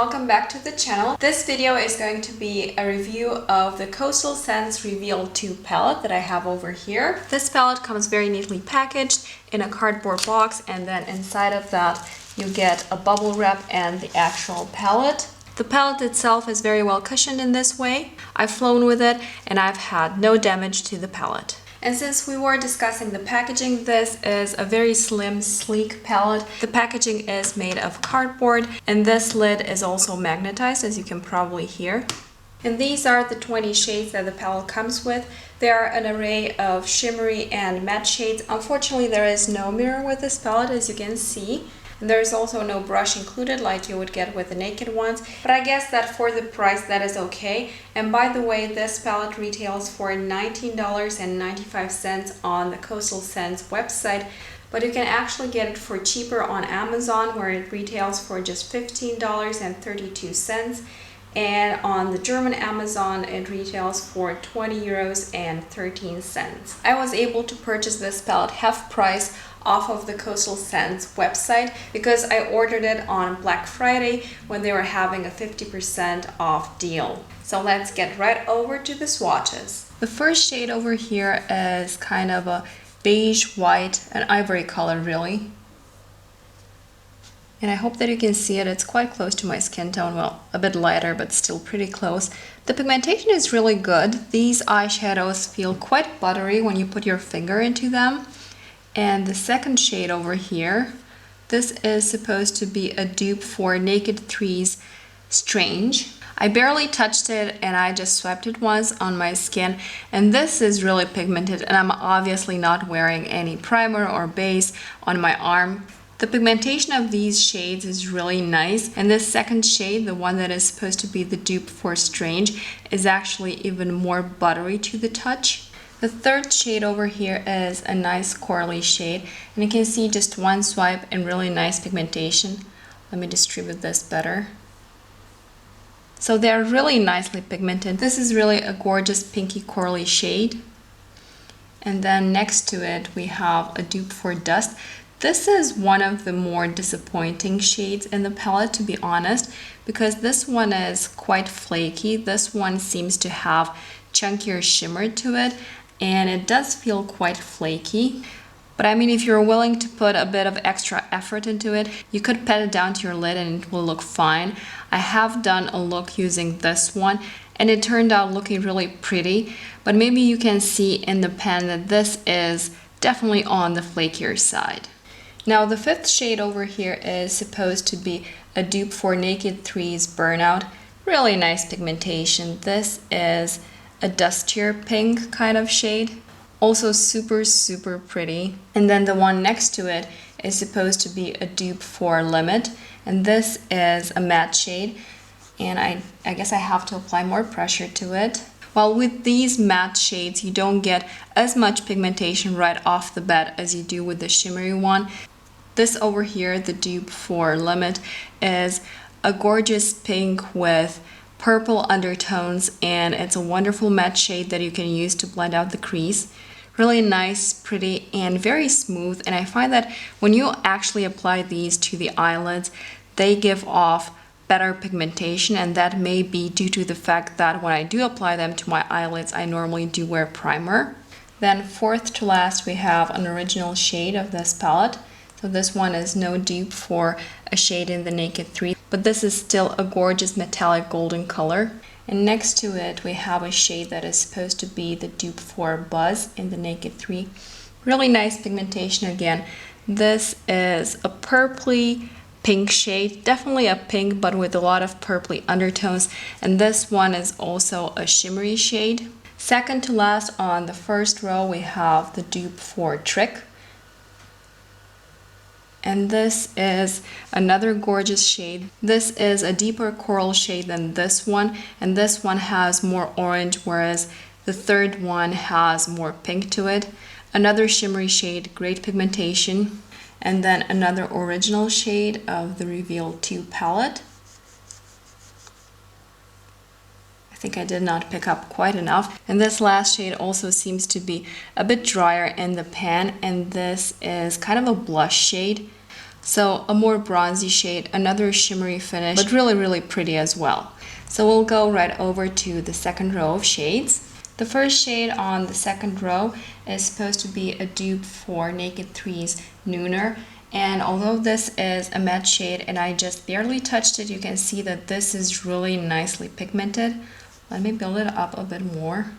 welcome back to the channel. This video is going to be a review of the Coastal Scents Reveal 2 palette that I have over here. This palette comes very neatly packaged in a cardboard box, and then inside of that you get a bubble wrap and the actual palette. The palette itself is very well cushioned in this way. I've flown with it and I've had no damage to the palette. And since we were discussing the packaging, this is a very slim, sleek palette. The packaging is made of cardboard, and this lid is also magnetized, as you can probably hear. And these are the 20 shades that the palette comes with. There are an array of shimmery and matte shades. Unfortunately, there is no mirror with this palette, as you can see. And there is also no brush included like you would get with the naked ones, but I guess that for the price that is okay. And by the way, this palette retails for $19.95 on the Coastal Scents website, but you can actually get it for cheaper on Amazon, where it retails for just $15.32, and on the German Amazon it retails for 20 euros and 13 cents. I was able to purchase this palette half price off of the Coastal Scents website because I ordered it on Black Friday when they were having a 50% off deal. So let's get right over to the swatches. The first shade over here is kind of a beige, white, and ivory color really. And I hope that you can see it. It's quite close to my skin tone, well, a bit lighter, but still pretty close. The pigmentation is really good. These eyeshadows feel quite buttery when you put your finger into them. And the second shade over here, this is supposed to be a dupe for Naked 3's Strange. I barely touched it and I just swiped it once on my skin, and this is really pigmented, and I'm obviously not wearing any primer or base on my arm. The pigmentation of these shades is really nice, and this second shade, the one that is supposed to be the dupe for Strange, is actually even more buttery to the touch. The third shade over here is a nice corally shade, and you can see just one swipe and really nice pigmentation. Let me distribute this better. So they're really nicely pigmented. This is really a gorgeous pinky corally shade. And then next to it we have a dupe for Dust. This is one of the more disappointing shades in the palette, to be honest, because this one is quite flaky. This one seems to have chunkier shimmer to it, and it does feel quite flaky. But I mean, if you're willing to put a bit of extra effort into it, you could pat it down to your lid and it will look fine. I have done a look using this one and it turned out looking really pretty, but maybe you can see in the pan that this is definitely on the flakier side. Now the fifth shade over here is supposed to be a dupe for Naked 3's Burnout. Really nice pigmentation. This is a dustier pink kind of shade. Also super pretty. And then the one next to it is supposed to be a dupe for Limit, and this is a matte shade, and I guess I have to apply more pressure to it. While with these matte shades you don't get as much pigmentation right off the bat as you do with the shimmery one. This over here, the dupe for Limit, is a gorgeous pink with purple undertones, and it's a wonderful matte shade that you can use to blend out the crease. Really nice, pretty, and very smooth, and I find that when you actually apply these to the eyelids, they give off better pigmentation, and that may be due to the fact that when I do apply them to my eyelids, I normally do wear primer. Then fourth to last, we have an original shade of this palette. So this one is no dupe for a shade in the Naked 3, but this is still a gorgeous metallic golden color. And next to it we have a shade that is supposed to be the dupe for Buzz in the Naked 3. Really nice pigmentation again. This is a purpley pink shade, definitely a pink but with a lot of purpley undertones, and this one is also a shimmery shade. Second to last on the first row we have the dupe for Trick. And this is another gorgeous shade. This is a deeper coral shade than this one, and this one has more orange, whereas the third one has more pink to it. Another shimmery shade, great pigmentation. And then another original shade of the Reveal 2 palette. I think I did not pick up quite enough. And this last shade also seems to be a bit drier in the pan, and this is kind of a blush shade. So a more bronzy shade, another shimmery finish, but really, really pretty as well. So we'll go right over to the second row of shades. The first shade on the second row is supposed to be a dupe for Naked 3's Nooner. And although this is a matte shade and I just barely touched it, you can see that this is really nicely pigmented. Let me build it up a bit more.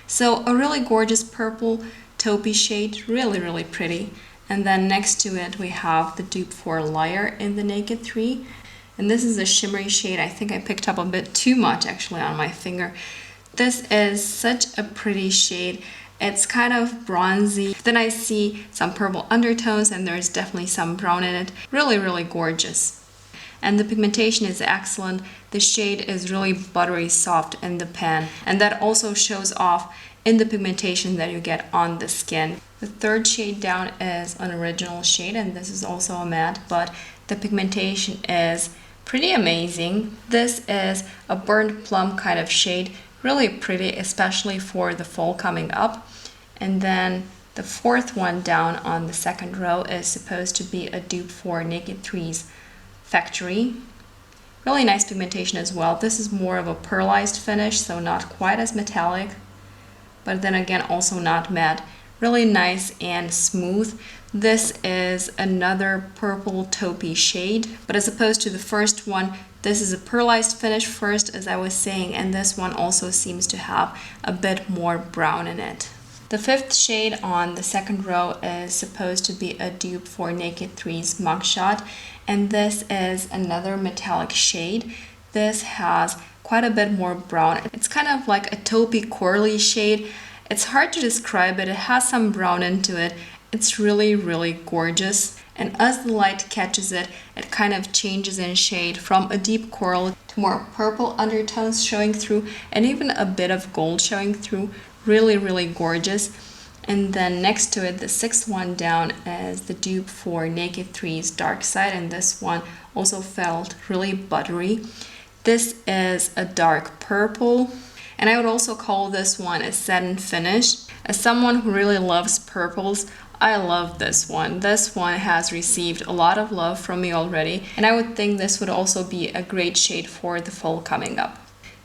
So a really gorgeous purple taupey shade, really, really pretty. And then next to it we have the dupe for Liar in the Naked 3. And this is a shimmery shade. I think I picked up a bit too much actually on my finger. This is such a pretty shade. It's kind of bronzy. Then I see some purple undertones and there's definitely some brown in it. Really, really gorgeous. And the pigmentation is excellent. The shade is really buttery soft in the pan. And that also shows off in the pigmentation that you get on the skin. The third shade down is an original shade, and this is also a matte, but the pigmentation is pretty amazing. This is a burnt plum kind of shade. Really pretty, especially for the fall coming up. And then the fourth one down on the second row is supposed to be a dupe for Naked 3's Factory. Really nice pigmentation as well. This is more of a pearlized finish, so not quite as metallic, but then again also not matte. Really nice and smooth. This is another purple taupey shade, but as opposed to the first one, this is a pearlized finish first, as I was saying, and this one also seems to have a bit more brown in it. The fifth shade on the second row is supposed to be a dupe for Naked 3's Mugshot, and this is another metallic shade. This has quite a bit more brown. It's kind of like a taupey corally shade. It's hard to describe it. It has some brown into it. It's really, really gorgeous. And as the light catches it, it kind of changes in shade from a deep coral to more purple undertones showing through and even a bit of gold showing through. Really, really gorgeous. And then next to it, the sixth one down is the dupe for Naked 3's Dark Side, and this one also felt really buttery. This is a dark purple, and I would also call this one a satin finish. As someone who really loves purples, I love this one. This one has received a lot of love from me already, and I would think this would also be a great shade for the fall coming up.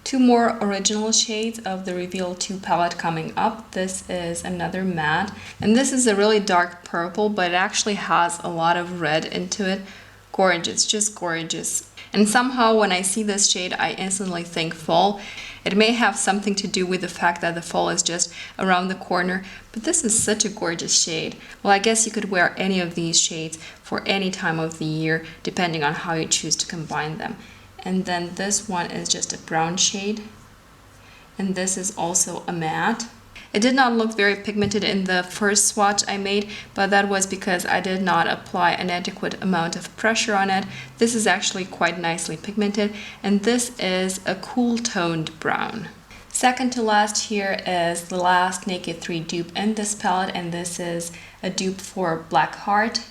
Two more original shades of the Reveal 2 palette coming up. This is another matte, and this is a really dark purple, but it actually has a lot of red into it. Gorgeous, just gorgeous. And somehow when I see this shade, I instantly think fall. It may have something to do with the fact that the fall is just around the corner, but this is such a gorgeous shade. Well, I guess you could wear any of these shades for any time of the year, depending on how you choose to combine them. And then this one is just a brown shade, and this is also a matte. It did not look very pigmented in the first swatch I made, but that was because I did not apply an adequate amount of pressure on it. This is actually quite nicely pigmented, and this is a cool toned brown. Second to last here is the last Naked 3 dupe in this palette, and this is a dupe for Black Heart.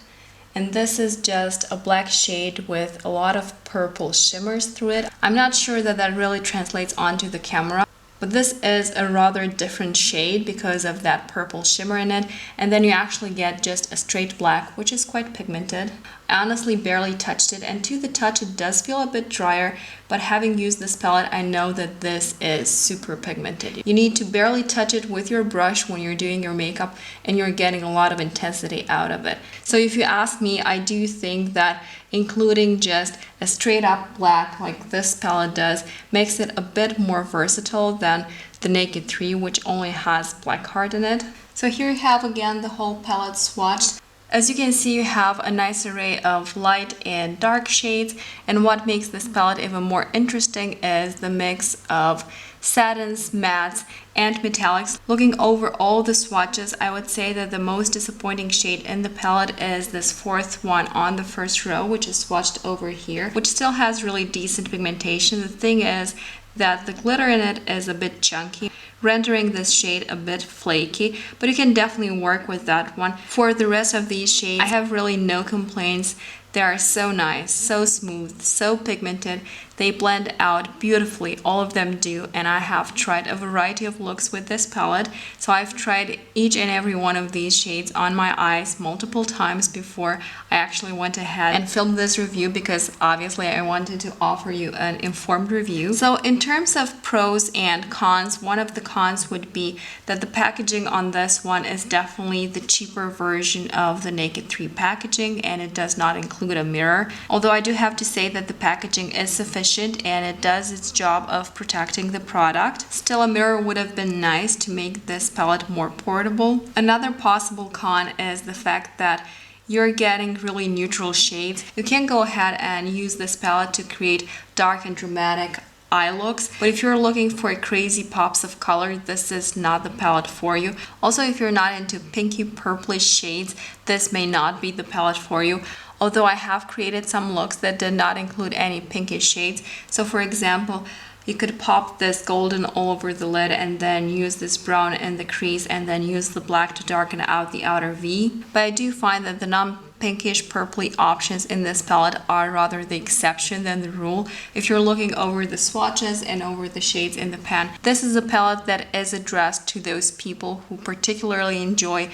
And this is just a black shade with a lot of purple shimmers through it. I'm not sure that that really translates onto the camera, but this is a rather different shade because of that purple shimmer in it. And then you actually get just a straight black, which is quite pigmented. I honestly barely touched it, and to the touch it does feel a bit drier, but having used this palette, I know that this is super pigmented. You need to barely touch it with your brush when you're doing your makeup, and you're getting a lot of intensity out of it. So if you ask me, I do think that including just a straight up black like this palette does makes it a bit more versatile than the Naked 3, which only has Black Heart in it. So here you have again the whole palette swatched. As you can see, you have a nice array of light and dark shades, and what makes this palette even more interesting is the mix of satins, mattes, and metallics. Looking over all the swatches, I would say that the most disappointing shade in the palette is this fourth one on the first row, which is swatched over here, which still has really decent pigmentation. The thing is that the glitter in it is a bit chunky, rendering this shade a bit flaky, but you can definitely work with that one. For the rest of these shades, I have really no complaints. They are so nice, so smooth, so pigmented. They blend out beautifully, all of them do, and I have tried a variety of looks with this palette. So I've tried each and every one of these shades on my eyes multiple times before I actually went ahead and filmed this review, because obviously I wanted to offer you an informed review. So in terms of pros and cons, one of the cons would be that the packaging on this one is definitely the cheaper version of the Naked 3 packaging, and it does not include a mirror. Although I do have to say that the packaging is sufficient and it does its job of protecting the product. Still, a mirror would have been nice to make this palette more portable. Another possible con is the fact that you're getting really neutral shades. You can go ahead and use this palette to create dark and dramatic eye looks, but if you're looking for crazy pops of color, this is not the palette for you. Also, if you're not into pinky purplish shades, this may not be the palette for you. Although I have created some looks that did not include any pinkish shades. So for example, you could pop this golden all over the lid and then use this brown in the crease and then use the black to darken out the outer V. But I do find that the non-pinkish purpley options in this palette are rather the exception than the rule. If you're looking over the swatches and over the shades in the pan, this is a palette that is addressed to those people who particularly enjoy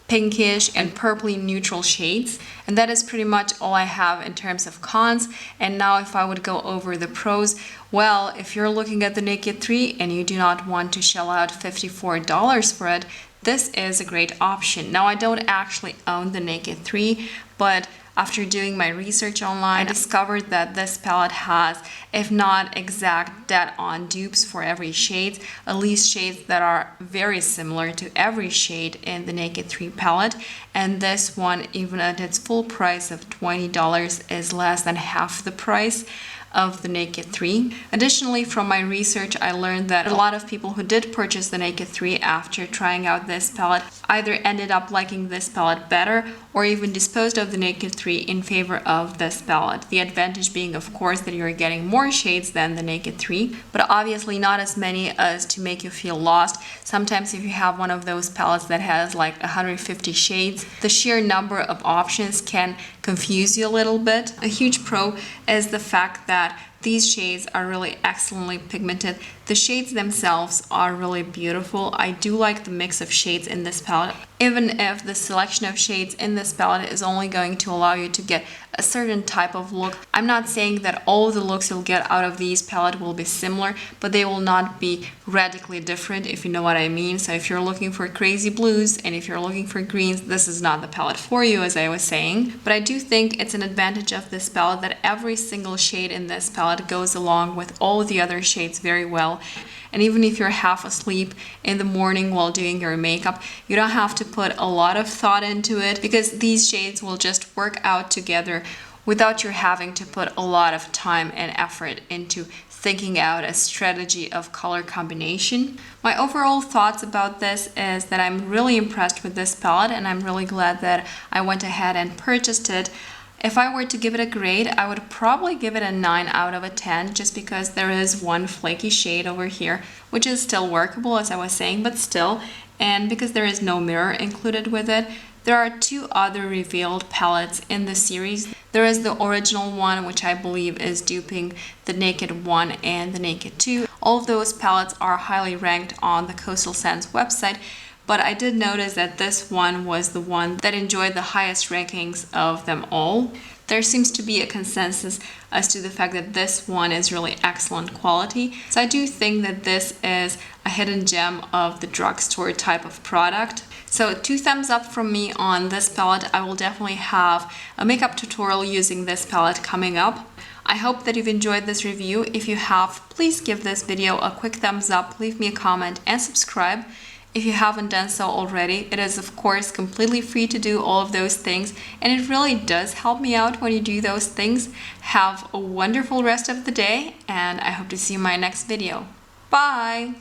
pinkish and purpley neutral shades. And that is pretty much all I have in terms of cons. And now if I would go over the pros, well, if you're looking at the Naked 3 and you do not want to shell out $54 for it, this is a great option. Now, I don't actually own the Naked 3, but after doing my research online, I discovered that this palette has, if not exact dead-on dupes for every shade, at least shades that are very similar to every shade in the Naked 3 palette. And this one, even at its full price of $20, is less than half the price of the Naked 3. Additionally, from my research, I learned that a lot of people who did purchase the Naked 3 after trying out this palette either ended up liking this palette better or even disposed of the Naked 3 in favor of this palette. The advantage being, of course, that you're getting more shades than the Naked 3, but obviously not as many as to make you feel lost. Sometimes if you have one of those palettes that has like 150 shades, the sheer number of options can confuse you a little bit. A huge pro is the fact that these shades are really excellently pigmented. The shades themselves are really beautiful. I do like the mix of shades in this palette. Even if the selection of shades in this palette is only going to allow you to get a certain type of look, I'm not saying that all the looks you'll get out of these palette will be similar, but they will not be radically different, if you know what I mean. So if you're looking for crazy blues and if you're looking for greens, this is not the palette for you, as I was saying. But I do think it's an advantage of this palette that every single shade in this palette goes along with all the other shades very well. And even if you're half asleep in the morning while doing your makeup, you don't have to put a lot of thought into it, because these shades will just work out together without you having to put a lot of time and effort into thinking out a strategy of color combination. My overall thoughts about this is that I'm really impressed with this palette, and I'm really glad that I went ahead and purchased it. If I were to give it a grade, I would probably give it a 9 out of 10, just because there is one flaky shade over here, which is still workable, as I was saying, but still, and because there is no mirror included with it. There are two other revealed palettes in the series. There is the original one, which I believe is duping the Naked 1 and the Naked 2. All of those palettes are highly ranked on the Coastal Scents website, but I did notice that this one was the one that enjoyed the highest rankings of them all. There seems to be a consensus as to the fact that this one is really excellent quality. So I do think that this is a hidden gem of the drugstore type of product. So 2 thumbs up from me on this palette. I will definitely have a makeup tutorial using this palette coming up. I hope that you've enjoyed this review. If you have, please give this video a quick thumbs up, leave me a comment and subscribe. If you haven't done so already, it is of course completely free to do all of those things, and it really does help me out when you do those things. Have a wonderful rest of the day, and I hope to see you in my next video. Bye!